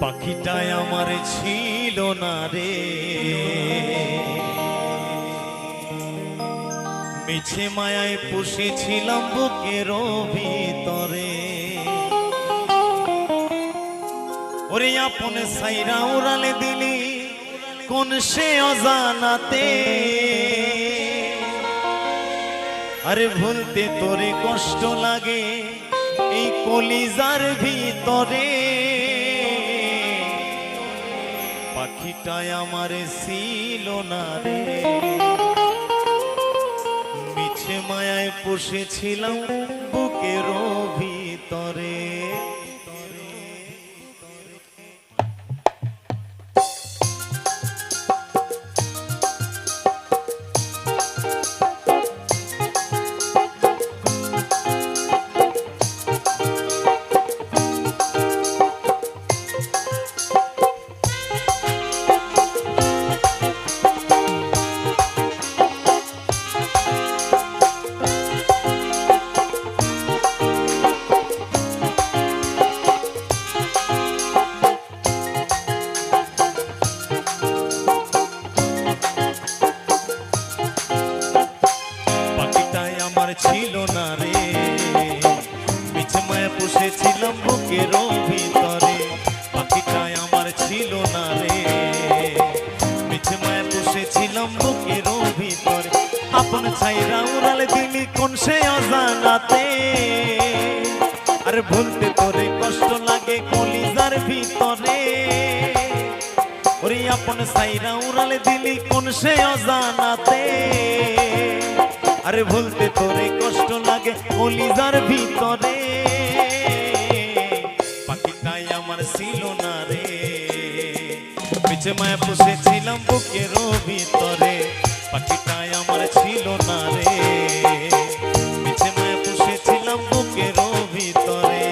পাখিটাই আমার ছিল না রে, মিছে মায়ায় পুষেছিলাম বুকের ভিতরে। ওরে আপন সাইরা উড়ালে দিলি কোন সে অজানাতে, আরে ভুলতে তোরে কষ্ট লাগে এই কলিজার ভিতরে। পাখিটাই আমার ছিল না রে, মিছে মায়ায় পুষেছিলাম বুকের ভিতরে। ছিল না রে, মিছে মায়া পুষেছিলাম বুকের ভিতরে। পাখিটাই আমার ছিল না রে, মিছে মায়া পুষেছিলাম বুকের ভিতরে। আপন ছাইরা উড়ালে দিলি কোন সে অজানাতে, আর ভুলতে তোরে কষ্ট লাগে কলিজার ভিতরে। ওরে আপন ছাইরা উড়ালে দিলি কোন সে অজানাতে, আরে ভুলতে তোরে কষ্ট লাগে কলিজার ভিতরে। পাখিটাই আমার ছিল না রে, মিছে মায়া পুষেছিলাম বুকের ভিতরে। পাখিটাই আমার ছিল না রে, মিছে মায়া পুষেছিলাম বুকের ভিতরে।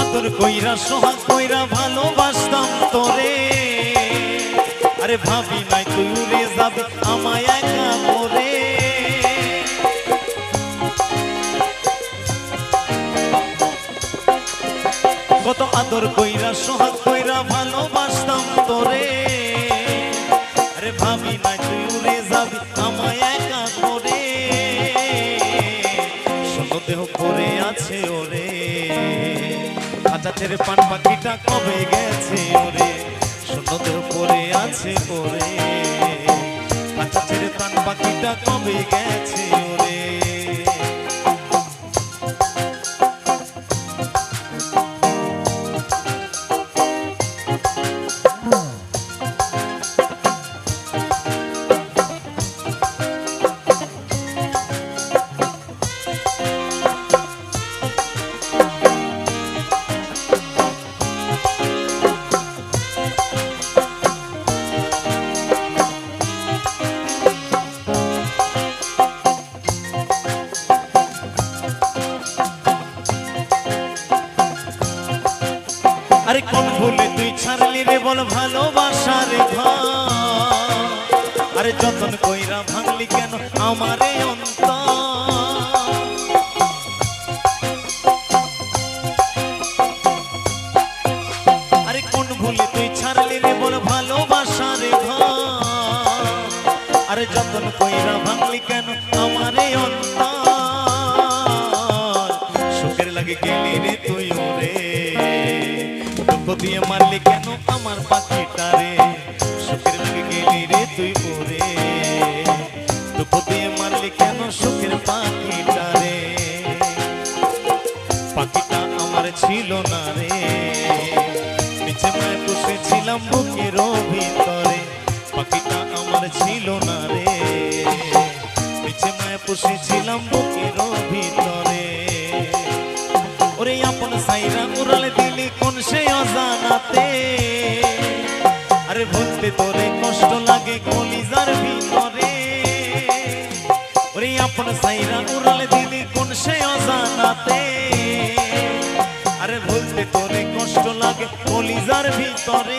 আদর কইরা সোহাগ কইরা ভালোবাসতাম তোরে, আরে ভাবি নাই তুই উড়ে যাবি আমায় একা করে। কত আদর কইরা সোহাগ কইরা ভালোবাসতাম তোরে, আরে ভাবি নাই তুই উড়ে যাবি আমায় একা করে। শোনো দেহ পড়ে আছে ওরে, খাঁচা ছেড়ে পান পাখিটা কবে গেছে ওরে। শোনো দেহ পড়ে আছে ওরে, খাঁচা ছেড়ে পান পাখিটা কবে গেছে ওরে। আরে কোন ভুলে তুই ছাড়লি রে বল ভালোবাসার ঘর, আরে যতন কইরা ভাঙলি কেন আমারে অন্তর। আরে কোন ভুলে তুই ছাড়লি রে বল ভালোবাসার ঘর, আরে যতন কইরা ভাঙলি কেন আমারে অন্তর। সুখের লাগে গেলি রে তুই ওরে, দিয়ে মারলি কেন আমার পাখিটারে। সুখের লাগে গেলি রে তুই ওরে, দুঃখ দিয়ে মারলি কেন সুখের পাখিটারে। পাখিটা আমার ছিল না রে, মিছে মায়া পুষেছিলাম বুকের ভিতরে। পাখিটা আমার ছিল না রে, মিছে মায়া পুষেছিলাম বুকের ভিতরে। ওরে আপন সাইরা উড়ালে দিলি কোন সে অজানাতে, আরে ভুলতে তোরে কষ্ট লাগে কলিজার ভিতরে। কলিজার ভিতরে